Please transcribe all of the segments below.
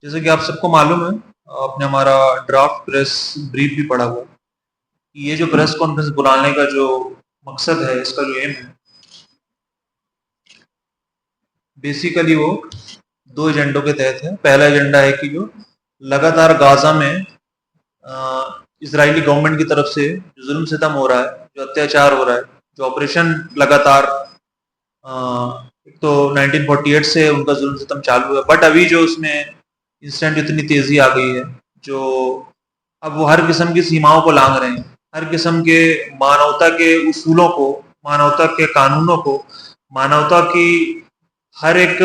जैसे कि आप सबको मालूम है, आपने हमारा ड्राफ्ट प्रेस ब्रीफ भी पढ़ा हुआ है कि ये जो प्रेस कॉन्फ्रेंस बुलाने का जो मकसद है, इसका जो एम है, बेसिकली वो दो एजेंडों के तहत है। पहला एजेंडा है कि जो लगातार गाजा में इजरायली गवर्नमेंट की तरफ से जो जुल्म सितम हो रहा है, जो अत्याचार हो रहा है, जो ऑपरेशन लगातार एक तो 1948 से उनका जुल्म सितम चालू है, बट अभी जो उसमें इंस्टेंट इतनी तेजी आ गई है, जो अब वो हर किस्म की सीमाओं को लांघ रहे हैं, हर किस्म के मानवता के उसूलों को, मानवता के कानूनों को, मानवता की हर एक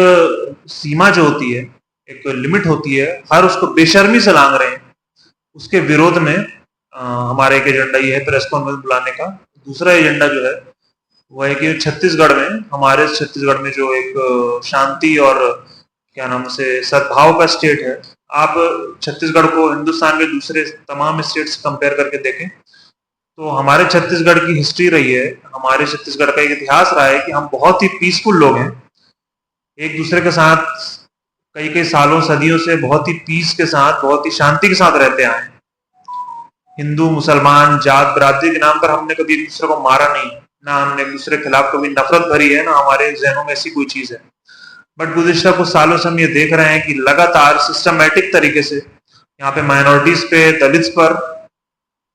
सीमा जो होती है, एक लिमिट होती है, हर उसको बेशर्मी से लांघ रहे हैं। उसके विरोध में हमारा एक एजेंडा ये है प्रेस कॉन्फ्रेंस बुलाने का। दूसरा एजेंडा जो है वो है कि छत्तीसगढ़ में, हमारे छत्तीसगढ़ में जो एक शांति और क्या नाम से सद्भाव का स्टेट है, आप छत्तीसगढ़ को हिंदुस्तान के दूसरे तमाम स्टेट से कंपेयर करके देखें तो हमारे छत्तीसगढ़ की हिस्ट्री रही है, हमारे छत्तीसगढ़ का एक इतिहास रहा है कि हम बहुत ही पीसफुल लोग हैं, एक दूसरे के साथ कई कई सालों सदियों से बहुत ही पीस के साथ, बहुत ही शांति के साथ रहते आए। हिंदू मुसलमान जात बिरादरी के नाम पर हमने कभी एक दूसरे को मारा नहीं, ना हमने एक दूसरे के खिलाफ कभी नफरत भरी है, ना हमारे जहनों में ऐसी कोई चीज है। बट गुज़िश्ता कुछ सालों से हम ये देख रहे हैं कि लगातार सिस्टमैटिक तरीके से यहाँ पे माइनॉरिटीज पे, दलित्स पर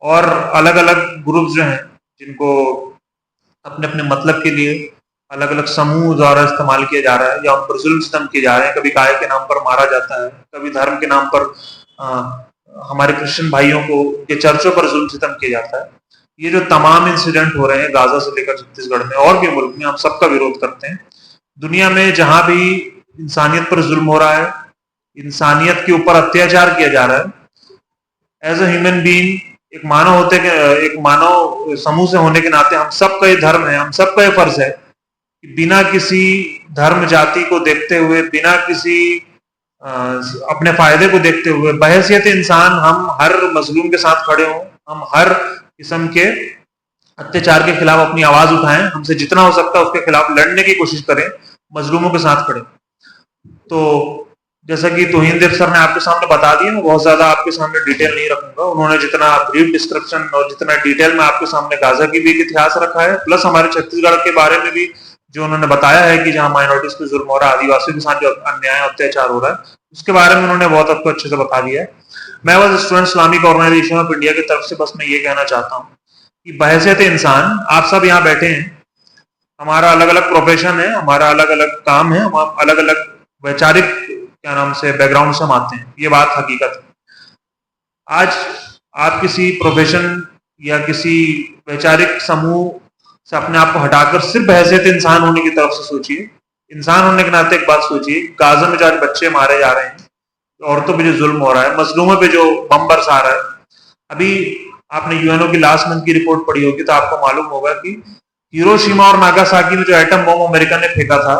और अलग अलग ग्रुप जो हैं जिनको अपने अपने मतलब के लिए अलग अलग समूह द्वारा इस्तेमाल किया जा रहा है या उन पर जुल्म सितम किए जा रहे हैं। कभी गाय के नाम पर मारा जाता है, कभी धर्म के नाम पर हमारे क्रिश्चियन भाइयों को उनके चर्चों पर जुल्म सितम किया जाता है। ये जो तमाम इंसिडेंट हो रहे हैं गाजा से लेकर छत्तीसगढ़ में और भी मुल्क में, हम सबका विरोध करते हैं। दुनिया में जहां भी इंसानियत पर जुल्म हो रहा है, इंसानियत के ऊपर अत्याचार किया जा रहा है, एज अ ह्यूमन बीइंग, एक मानव होते के, एक मानव समूह से होने के नाते हम सबका ये धर्म है, हम सबका ये फर्ज है कि बिना किसी धर्म जाति को देखते हुए, बिना किसी अपने फायदे को देखते हुए, बहैसियत इंसान हम हर मजलूम के साथ खड़े हों, हम हर किस्म के अत्याचार के खिलाफ अपनी आवाज उठाएं, हमसे जितना हो सकता है उसके खिलाफ लड़ने की कोशिश करें, मजलूमों के साथ खड़े। तो जैसा कि तौहीन देव सर ने आपके सामने बता दिया, मैं बहुत ज्यादा आपके सामने डिटेल नहीं रखूंगा। उन्होंने जितना ब्रीफ डिस्क्रिप्शन और जितना डिटेल में आपके सामने गाजा की भी एक इतिहास रखा है, प्लस हमारे छत्तीसगढ़ के बारे में भी जो उन्होंने बताया है कि जहां माइनॉरिटीज पे जुल्म हो रहा है, आदिवासियों के साथ जो अन्याय अत्याचार हो रहा है, उसके बारे में उन्होंने बहुत आपको अच्छे से बता दिया है। मैं बस Student Islamic Organisation of India की तरफ से बस मैं ये कहना चाहता हूँ कि बहैसियत इंसान आप सब यहाँ बैठे हैं, हमारा अलग अलग प्रोफेशन है, हमारा अलग अलग काम है, हम अलग अलग वैचारिक क्या नाम से बैकग्राउंड से हम आते हैं, ये बात हकीकत है। आज आप किसी प्रोफेशन या किसी वैचारिक समूह से अपने आप को हटाकर सिर्फ हैसियत इंसान होने की तरफ से सोचिए। इंसान होने के नाते एक बात सोचिए, गाजा में जो आज बच्चे मारे जा रहे हैं, औरतों पे जो जुल्म हो रहा है, मजलूमों पे जो बम बरसा रहा है, अभी आपने यूएनओ की लास्ट मंथ की रिपोर्ट पढ़ी होगी तो आपको मालूम होगा कि हिरोशिमा और नागासाकी में जो एटम बम अमेरिका ने फेंका था,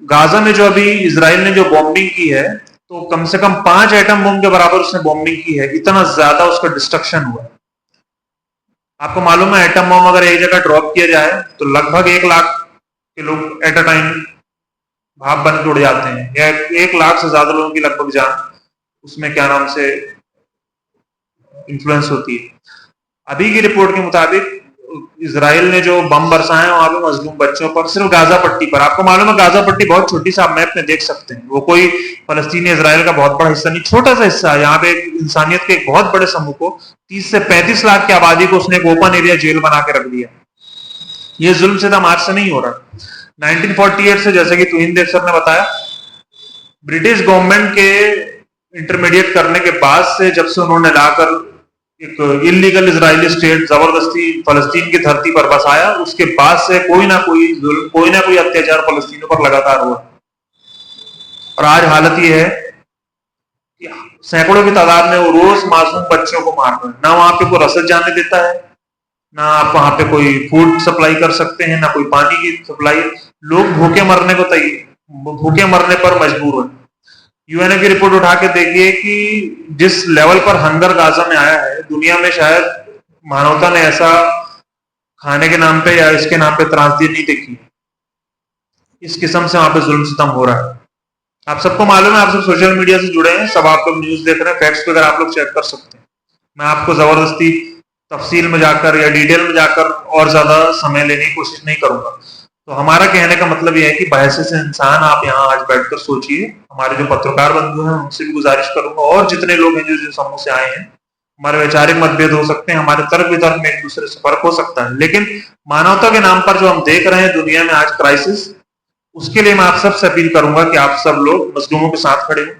गाजा में जो अभी इजराइल ने जो बॉम्बिंग की है, तो कम से कम 5 एटम बम के बराबर उसने बॉम्बिंग की है, इतना ज्यादा उसका डिस्ट्रक्शन हुआ है। आपको मालूम है एटम बम अगर एक जगह ड्रॉप किया जाए तो लगभग 1 लाख के लोग एट अ टाइम भाप बन के उड़ जाते हैं, या 1 लाख से ज्यादा लोगों की लगभग जान उसमें क्या नाम से इन्फ्लुएंस होती है। अभी की रिपोर्ट के मुताबिक इजराइल ने जो बम बरसाए वहां पे मजलूम बच्चों पर, सिर्फ गाजा पट्टी पर। आपको मालूम है गाजा पट्टी बहुत छोटी सी, आप मैप में देख सकते हैं, वो कोई फलस्तीन इजराइल का बहुत बड़ा हिस्सा नहीं, छोटा सा हिस्सा है। यहाँ पे इंसानियत के एक बहुत बड़े समूह को, 30 से 35 लाख की आबादी को उसने एक ओपन एरिया जेल बना के रख दिया। ये जुल्म सितम आज से नहीं हो रहा, 1948 से, जैसे कि तौहीन देव सर ने बताया, ब्रिटिश गवर्नमेंट के इंटरमीडिएट करने के बाद से, जब से उन्होंने लाकर एक इलीगल इजरायली स्टेट जबरदस्ती फलस्तीन की धरती पर बसाया, उसके बाद से कोई ना कोई अत्याचार फलस्तीनियों पर लगातार हुआ। और आज हालत ये है कि सैकड़ों की तादाद में वो रोज मासूम बच्चों को मार रहे हैं। ना वहां पे कोई रसद जाने देता है, ना आप वहां पे कोई फूड सप्लाई कर सकते हैं, ना कोई पानी की सप्लाई। लोग भूखे मरने को भूखे मरने पर मजबूर हैं। यूएनओ की रिपोर्ट उठा के देखिए कि जिस लेवल पर हंगर गाजा में आया है, दुनिया में शायद मानवता ने ऐसा खाने के नाम पे या इसके नाम पे त्रासदी नहीं देखी। इस किस्म से वहां पे जुल्म सितम हो रहा है। आप सबको मालूम है, आप सब सोशल मीडिया से जुड़े हैं, सब आप लोग न्यूज देख रहे हैं, फैक्ट्स वगैरह आप लोग चेक कर सकते हैं। मैं आपको जबरदस्ती तफसील में जाकर या डिटेल में जाकर और ज्यादा समय लेने की कोशिश नहीं करूंगा। तो हमारा कहने का मतलब यह है कि बहसे से इंसान आप यहाँ आज बैठकर सोचिए। हमारे जो पत्रकार बंधु हैं उनसे भी गुजारिश करूंगा, और जितने लोग हैं जो समूह से आए हैं, हमारे वैचारिक मतभेद हो सकते हैं, हमारे तर्क वितर्क में एक दूसरे से फर्क हो सकता है, लेकिन मानवता के नाम पर जो हम देख रहे हैं दुनिया में आज क्राइसिस, उसके लिए मैं आप सबसे अपील करूंगा कि आप सब लोग मजलूमों के साथ खड़े हो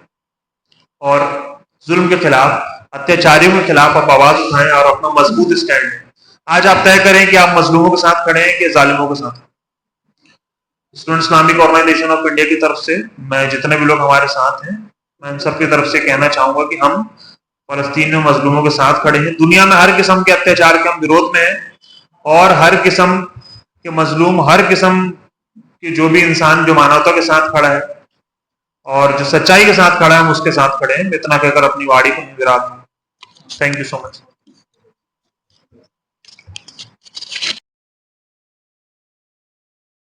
और जुल्म के खिलाफ, अत्याचारियों के खिलाफ आप आवाज उठाएं और अपना मजबूत स्टैंड लें। आज आप तय करें कि आप मजलूमों के साथ खड़े हैं कि जालिमों के साथ। Student Islamic Organisation of India की तरफ से मैं जितने भी लोग हमारे साथ हैं, मैं इन सबकी तरफ से कहना चाहूंगा कि हम फलस्तीन में मजलूमों के साथ खड़े हैं। दुनिया में हर किस्म के अत्याचार के हम विरोध में हैं, और हर किस्म के मजलूम, हर किस्म के जो भी इंसान जो मानवता के साथ खड़ा है और जो सच्चाई के साथ खड़ा है, हम उसके साथ खड़े हैं। इतना कहकर अपनी वाणी को विराम। Thank you so much.